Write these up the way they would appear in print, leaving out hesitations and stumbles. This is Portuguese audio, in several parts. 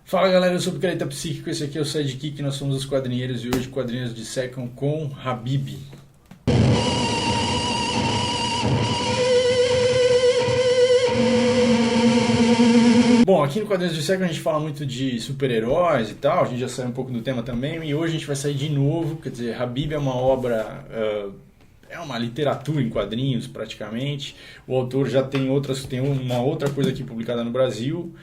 Fala galera, eu sou o Picareta Psíquico, esse aqui é o Sidekick, nós somos os quadrinheiros e hoje quadrinheiros dissecam com Habib. Bom, aqui no Quadrinhos Dissecam a gente fala muito de super-heróis e tal, a gente já saiu um pouco do tema também, e hoje a gente vai sair de novo, quer dizer, Habib é uma obra... É uma literatura em quadrinhos, praticamente. O autor já tem uma outra coisa aqui publicada no Brasil,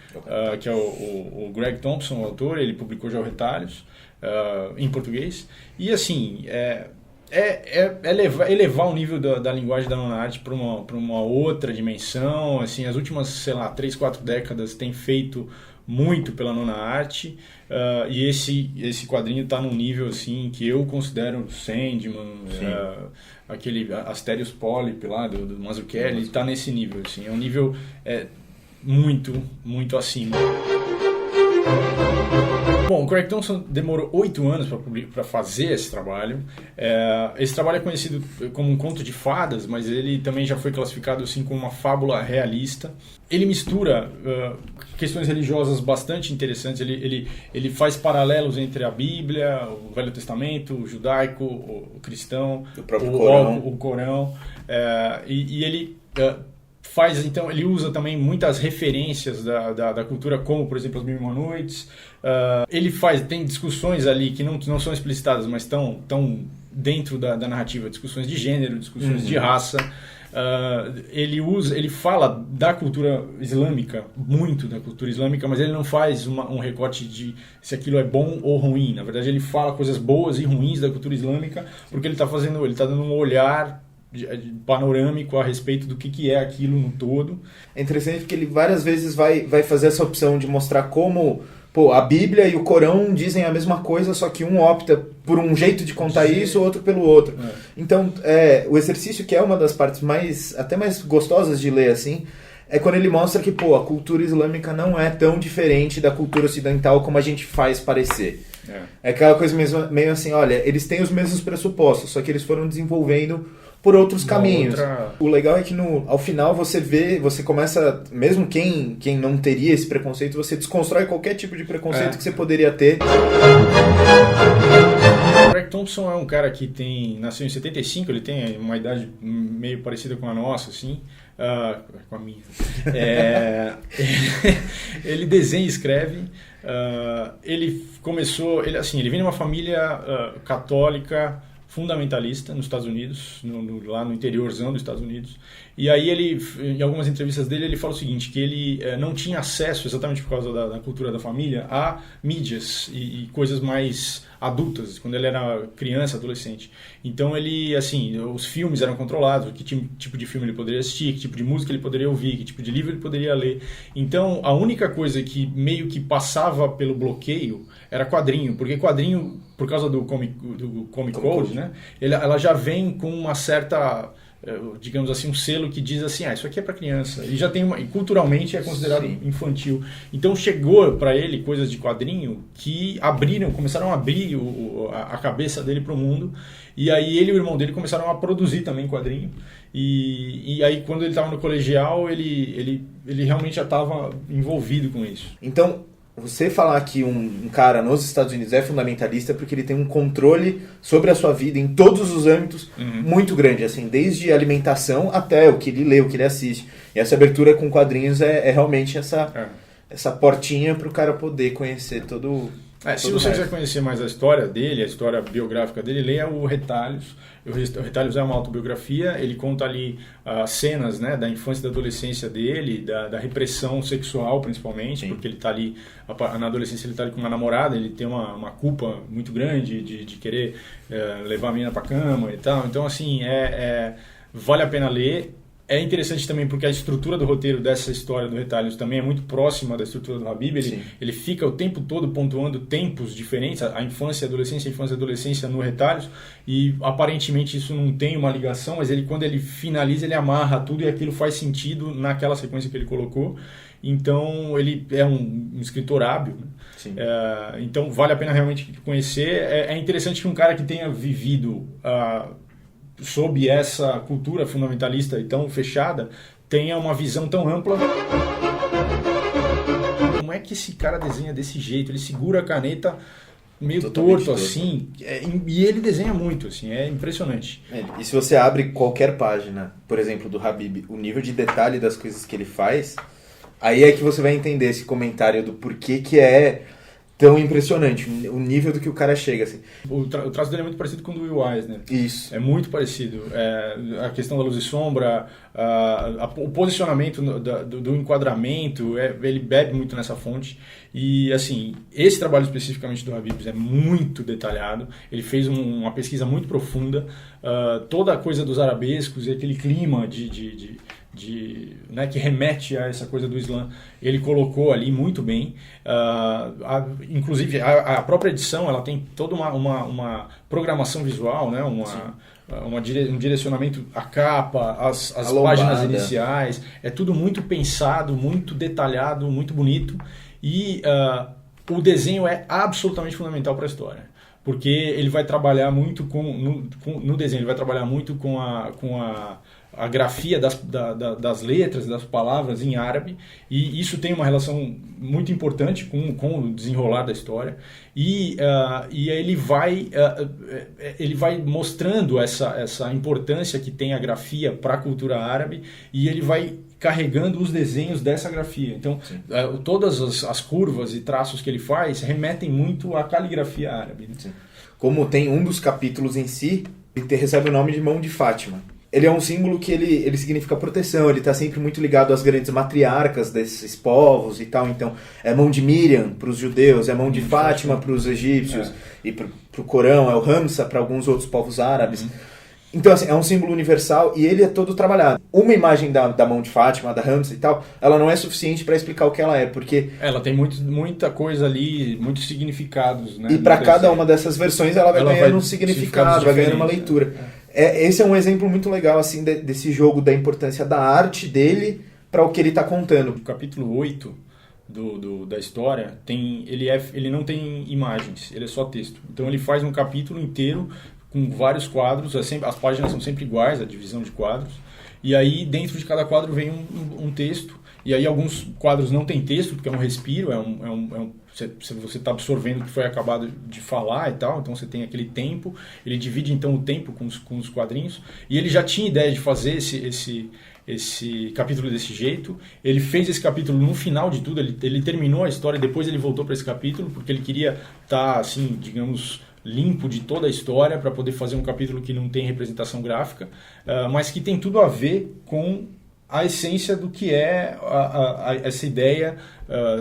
que é o Greg Thompson, o autor. Ele publicou já o Retalhos, em português. E, assim, elevar o nível da linguagem da nona arte para uma outra dimensão. Assim, as últimas, sei lá, 3, 4 décadas tem feito muito pela nona arte, e esse quadrinho está num nível assim que eu considero Sandman, aquele Asterios Polyp lá do Mazzucchelli, está nesse nível, assim, é um nível muito, muito acima. Bom, o Craig Thompson demorou 8 anos para fazer esse trabalho. Esse trabalho é conhecido como um conto de fadas, mas ele também já foi classificado assim, como uma fábula realista. Ele mistura questões religiosas bastante interessantes. Ele faz paralelos entre a Bíblia, o Velho Testamento, o judaico, o cristão, o próprio Corão. O Corão. E ele... então, ele usa também muitas referências da cultura, como, por exemplo, As Mil e Uma Noites. Tem discussões ali que não são explicitadas, mas estão dentro da narrativa, discussões de gênero, discussões de raça. Ele fala da cultura islâmica, muito da cultura islâmica, mas ele não faz um recorte de se aquilo é bom ou ruim. Na verdade, ele fala coisas boas e ruins da cultura islâmica, porque ele está dando um olhar panorâmico a respeito do que é aquilo no todo. É interessante porque ele várias vezes vai fazer essa opção de mostrar como a Bíblia e o Corão dizem a mesma coisa, só que um opta por um jeito de contar isso, o outro pelo outro. Então, o exercício, que é uma das partes até mais gostosas de ler, assim, é quando ele mostra que a cultura islâmica não é tão diferente da cultura ocidental como a gente faz parecer. É aquela coisa meio assim, olha, eles têm os mesmos pressupostos, só que eles foram desenvolvendo por outros caminhos. O legal é que ao final você começa, mesmo quem não teria esse preconceito, você desconstrói qualquer tipo de preconceito que você poderia ter. O Greg Thompson é um cara que nasceu em 75, ele tem uma idade meio parecida com a nossa, assim, com a minha. Ele desenha e escreve. Ele vem de uma família católica fundamentalista nos Estados Unidos, lá no interiorzão dos Estados Unidos. E aí em algumas entrevistas dele, ele fala o seguinte, que ele não tinha acesso, exatamente por causa da cultura da família, a mídias e coisas mais adultas, quando ele era criança, adolescente. Então os filmes eram controlados, que tipo de filme ele poderia assistir, que tipo de música ele poderia ouvir, que tipo de livro ele poderia ler. Então a única coisa que meio que passava pelo bloqueio era quadrinho, porque quadrinho, por causa do Comic Code, né? Ela já vem com uma certa, digamos assim, um selo que diz assim, isso aqui é para criança. E já tem e culturalmente é considerado infantil. Então chegou para ele coisas de quadrinho que começaram a abrir a cabeça dele para o mundo. E aí ele e o irmão dele começaram a produzir também quadrinho. E aí quando ele estava no colegial, ele realmente já estava envolvido com isso. Então, você falar que um cara nos Estados Unidos é fundamentalista porque ele tem um controle sobre a sua vida em todos os âmbitos muito grande, assim, desde alimentação até o que ele lê, o que ele assiste. E essa abertura com quadrinhos é realmente essa portinha para o cara poder conhecer todo se você quiser conhecer mais a história dele, a história biográfica dele, leia o Retalhos. O Retalhos é uma autobiografia, ele conta ali cenas, né, da infância e da adolescência dele, da repressão sexual principalmente, porque ele está ali, na adolescência ele está ali com uma namorada, ele tem uma culpa muito grande de querer levar a menina para cama e tal. Então, assim, vale a pena ler. É interessante também porque a estrutura do roteiro dessa história do Retalhos também é muito próxima da estrutura do Habib. Ele fica o tempo todo pontuando tempos diferentes, a infância e a adolescência no Retalhos, e aparentemente isso não tem uma ligação, mas quando ele finaliza, ele amarra tudo e aquilo faz sentido naquela sequência que ele colocou. Então ele é um escritor hábil, né? Então vale a pena realmente conhecer. É interessante que um cara que tenha vivido sob essa cultura fundamentalista e tão fechada, tenha uma visão tão ampla. Como é é que esse cara desenha desse jeito? Ele segura a caneta meio Totalmente torto, assim, e ele desenha muito, assim, é impressionante. E se você abre qualquer página, por exemplo, do Habib, o nível de detalhe das coisas que ele faz, aí é que você vai entender esse comentário do porquê que é tão impressionante, o nível do que o cara chega, assim. O traço dele é muito parecido com o do Will Eisner. Isso. É muito parecido. A questão da luz e sombra, o posicionamento do enquadramento, ele bebe muito nessa fonte. E, assim, esse trabalho especificamente do Habib é muito detalhado. Ele fez uma pesquisa muito profunda. Toda a coisa dos arabescos e aquele clima né, que remete a essa coisa do Islã, ele colocou ali muito bem. Inclusive, a própria edição ela tem toda uma programação visual, né, um direcionamento à capa, as páginas iniciais. É tudo muito pensado, muito detalhado, muito bonito. E o desenho é absolutamente fundamental para a história. Porque ele vai trabalhar muito no desenho, ele vai trabalhar muito com a grafia das letras, das palavras em árabe, e isso tem uma relação muito importante com o desenrolar da história, e ele vai mostrando essa importância que tem a grafia para a cultura árabe, e ele vai carregando os desenhos dessa grafia. Então, todas as curvas e traços que ele faz remetem muito à caligrafia árabe. Né? Como tem um dos capítulos em si, ele recebe o nome de Mão de Fátima. Ele é um símbolo que ele significa proteção, ele está sempre muito ligado às grandes matriarcas desses povos e tal. Então, é Mão de Miriam para os judeus, é Mão de Fátima para os egípcios, e para o Corão é o Ramsa para alguns outros povos árabes. Então, assim, é um símbolo universal e ele é todo trabalhado. Uma imagem da Mão de Fátima, da Ramsa e tal, ela não é suficiente para explicar o que ela é, porque... Ela tem muita coisa ali, muitos significados, né? E para cada uma dessas versões ela vai ganhando um significado, vai ganhando uma leitura. Esse é um exemplo muito legal, assim, desse jogo, da importância da arte dele para o que ele está contando. O capítulo 8 da história, ele não tem imagens, ele é só texto. Então ele faz um capítulo inteiro com vários quadros, as páginas são sempre iguais, a divisão de quadros, e aí dentro de cada quadro vem um texto, e aí alguns quadros não tem texto, porque é um respiro, você está absorvendo o que foi acabado de falar e tal, então você tem aquele tempo, ele divide então o tempo com os quadrinhos, e ele já tinha ideia de fazer esse capítulo desse jeito. Ele fez esse capítulo no final de tudo, ele terminou a história, depois ele voltou para esse capítulo, porque ele queria estar, assim, digamos, limpo de toda a história para poder fazer um capítulo que não tem representação gráfica, mas que tem tudo a ver com a essência do que é essa ideia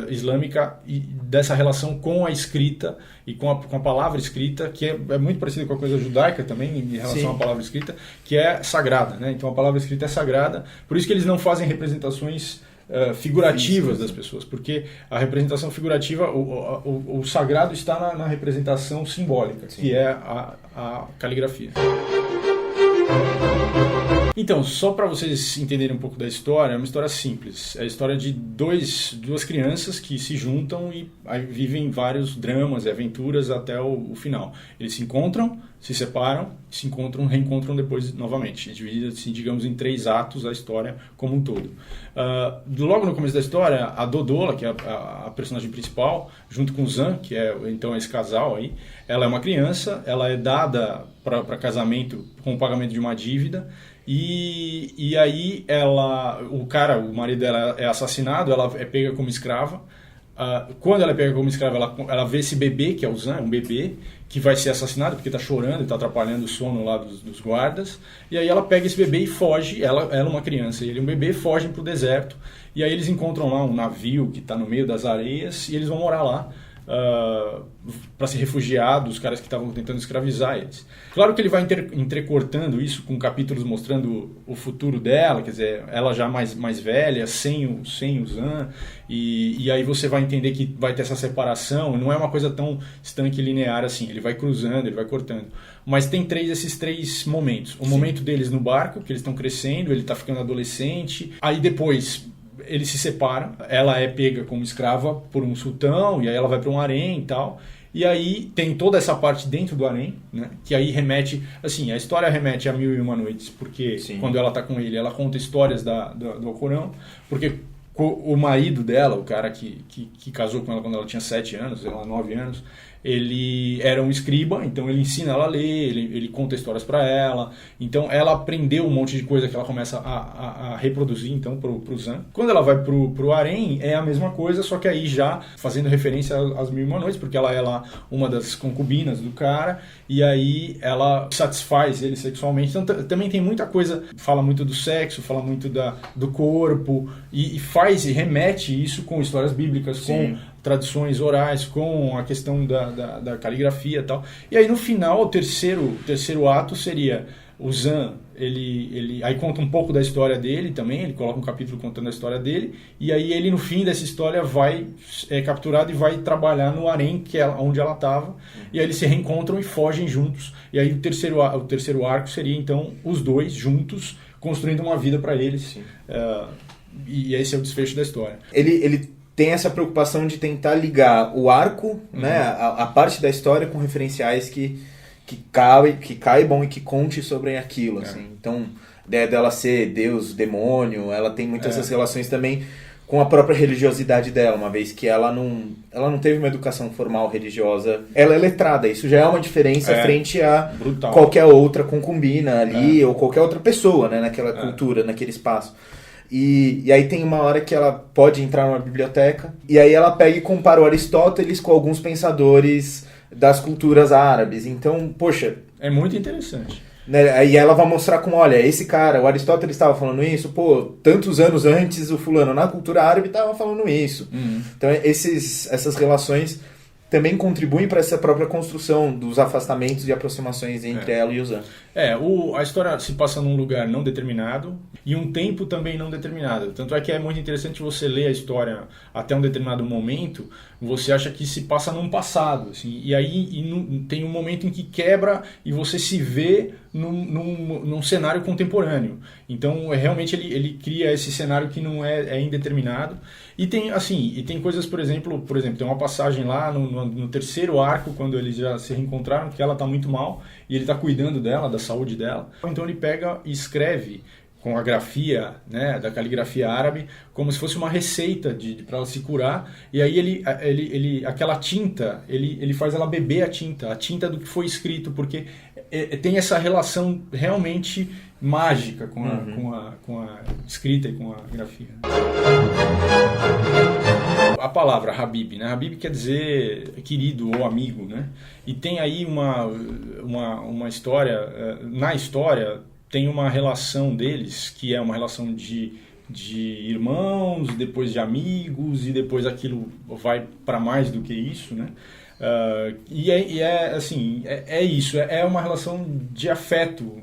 islâmica e dessa relação com a escrita e com a palavra escrita, que é muito parecida com a coisa judaica também, em relação Sim. à palavra escrita, que é sagrada, né? Então a palavra escrita é sagrada, por isso que eles não fazem representações figurativas das pessoas, porque a representação figurativa, o sagrado está na representação simbólica, Sim. que é a caligrafia. Então, só para vocês entenderem um pouco da história, é uma história simples. É a história de duas crianças que se juntam e aí vivem vários dramas e aventuras até o final. Eles se encontram, se separam, se encontram, reencontram depois novamente. Dividida-se, digamos, em 3 atos a história como um todo. Logo no começo da história, a Dodola, que é a personagem principal, junto com o Zan, que é então esse casal aí, ela é uma criança, ela é dada para casamento com o pagamento de uma dívida, e aí o marido dela é assassinado, ela é pega como escrava. Quando ela é pega como escrava, ela vê esse bebê, que é o Zan, um bebê, que vai ser assassinado porque está chorando e está atrapalhando o sono lá dos guardas. E aí ela pega esse bebê e foge, ela é uma criança, e ele é um bebê, fogem para o deserto. E aí eles encontram lá um navio que está no meio das areias e eles vão morar lá. Para se refugiar dos caras que estavam tentando escravizar eles. Claro que ele vai entrecortando isso com capítulos mostrando o futuro dela, quer dizer, ela já mais velha, sem o Zan, e aí você vai entender que vai ter essa separação, não é uma coisa tão estanque e linear assim, ele vai cruzando, ele vai cortando. Mas tem esses três momentos. O momento deles no barco, que eles estão crescendo, ele está ficando adolescente, aí depois eles se separam, ela é pega como escrava por um sultão, e aí ela vai para um harém e tal, e aí tem toda essa parte dentro do harém, né, que aí remete, assim, a história remete a 1001 Noites, porque Sim. quando ela está com ele, ela conta histórias do Alcorão, porque o marido dela, o cara que casou com ela quando ela tinha 7 anos, ela 9 anos, ele era um escriba, então ele ensina ela a ler, ele conta histórias para ela, então ela aprendeu um monte de coisa que ela começa a reproduzir então pro Zan. Quando ela vai pro harém, é a mesma coisa, só que aí já fazendo referência às Mil e Uma Noites, porque ela é lá uma das concubinas do cara, e aí ela satisfaz ele sexualmente. Então também tem muita coisa, fala muito do sexo, fala muito do corpo, e faz e remete isso com histórias bíblicas, Sim. com tradições orais, com a questão da caligrafia e tal. E aí no final, o terceiro ato seria o Zan, ele aí conta um pouco da história dele também, ele coloca um capítulo contando a história dele, e aí ele no fim dessa história é capturado e vai trabalhar no harém, que é onde ela estava, e aí eles se reencontram e fogem juntos. E aí o terceiro arco seria então os dois juntos, construindo uma vida para eles. E esse é o desfecho da história. Ele tem essa preocupação de tentar ligar o arco, né, a parte da história com referenciais que caibam e que conte sobre aquilo. Assim. Então, a ideia dela ser Deus, demônio, ela tem muitas essas relações também com a própria religiosidade dela, uma vez que ela não teve uma educação formal religiosa. Ela é letrada, isso já é uma diferença frente a brutal. Qualquer outra concubina ali, ou qualquer outra pessoa, né, naquela cultura, naquele espaço. E aí tem uma hora que ela pode entrar numa biblioteca, e aí ela pega e compara o Aristóteles com alguns pensadores das culturas árabes. Então, poxa... É muito interessante. Né, aí ela vai mostrar como, olha, esse cara, o Aristóteles estava falando isso, tantos anos antes o fulano na cultura árabe estava falando isso. Então essas relações também contribuem para essa própria construção dos afastamentos e aproximações entre ela e o Zan. A história se passa num lugar não determinado e um tempo também não determinado. Tanto é que é muito interessante você ler a história até um determinado momento, você acha que se passa num passado. Assim, e aí tem um momento em que quebra e você se vê num cenário contemporâneo. Então, realmente, ele cria esse cenário que não é indeterminado. E tem coisas, por exemplo, tem uma passagem lá no terceiro arco, quando eles já se reencontraram, que ela está muito mal e ele está cuidando dela, da saúde dela. Então ele pega e escreve com a grafia, né, da caligrafia árabe, como se fosse uma receita para ela se curar. E aí ele aquela tinta, ele faz ela beber a tinta do que foi escrito, porque tem essa relação realmente mágica com a escrita e com a grafia. A palavra Habib, né? Habib quer dizer querido ou amigo, né? E tem aí uma história, na história tem uma relação deles, que é uma relação de irmãos, depois de amigos, e depois aquilo vai para mais do que isso, né? É isso, é uma relação de afeto.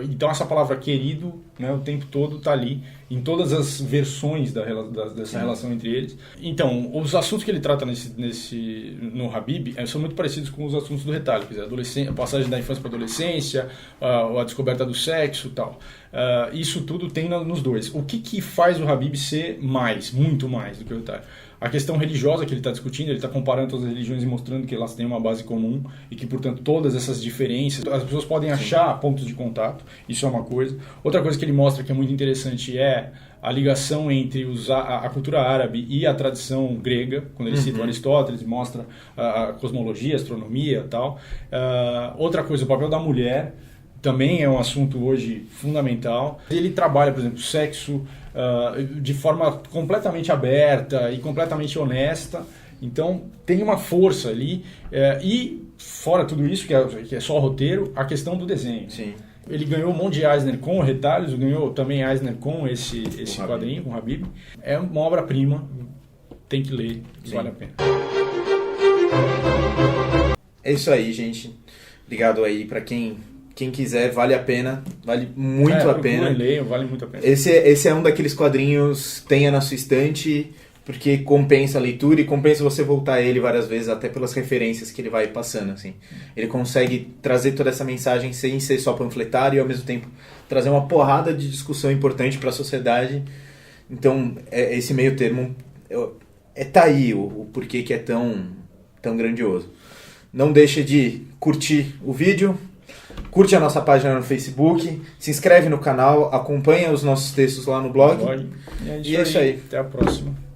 Então essa palavra querido, né, o tempo todo está ali, em todas as versões dessa relação entre eles. Então, os assuntos que ele trata no Habib são muito parecidos com os assuntos do Retalho, quer dizer, a passagem da infância para a adolescência, a descoberta do sexo e tal. Isso tudo tem nos dois. O que faz o Habib ser muito mais do que o Retalho? A questão religiosa que ele está discutindo, ele está comparando todas as religiões e mostrando que elas têm uma base comum e que, portanto, todas essas diferenças, as pessoas podem achar pontos de contato, isso é uma coisa. Outra coisa que ele mostra que é muito interessante é a ligação entre a cultura árabe e a tradição grega, quando ele cita o Aristóteles, mostra a cosmologia, a astronomia e tal. Outra coisa, o papel da mulher também é um assunto hoje fundamental. Ele trabalha, por exemplo, sexo de forma completamente aberta e completamente honesta. Então tem uma força ali. E fora tudo isso, que é só o roteiro, a questão do desenho. Sim. Ele ganhou um monte de Eisner com Retalhos, ganhou também Eisner com esse quadrinho, com o Habib. É uma obra-prima, tem que ler, vale a pena. É isso aí, gente. Obrigado aí para quem quiser, vale a pena, vale muito a pena. Leiam, vale muito a pena. Esse é um daqueles quadrinhos, tenha na sua estante, porque compensa a leitura e compensa você voltar a ele várias vezes, até pelas referências que ele vai passando, assim. Ele consegue trazer toda essa mensagem sem ser só panfletário e ao mesmo tempo trazer uma porrada de discussão importante para a sociedade. Então, esse meio termo tá aí o porquê que é tão grandioso. Não deixe de curtir o vídeo, Curte a nossa página no Facebook, se inscreve no canal, acompanha os nossos textos lá no blog. E é isso aí. Até a próxima.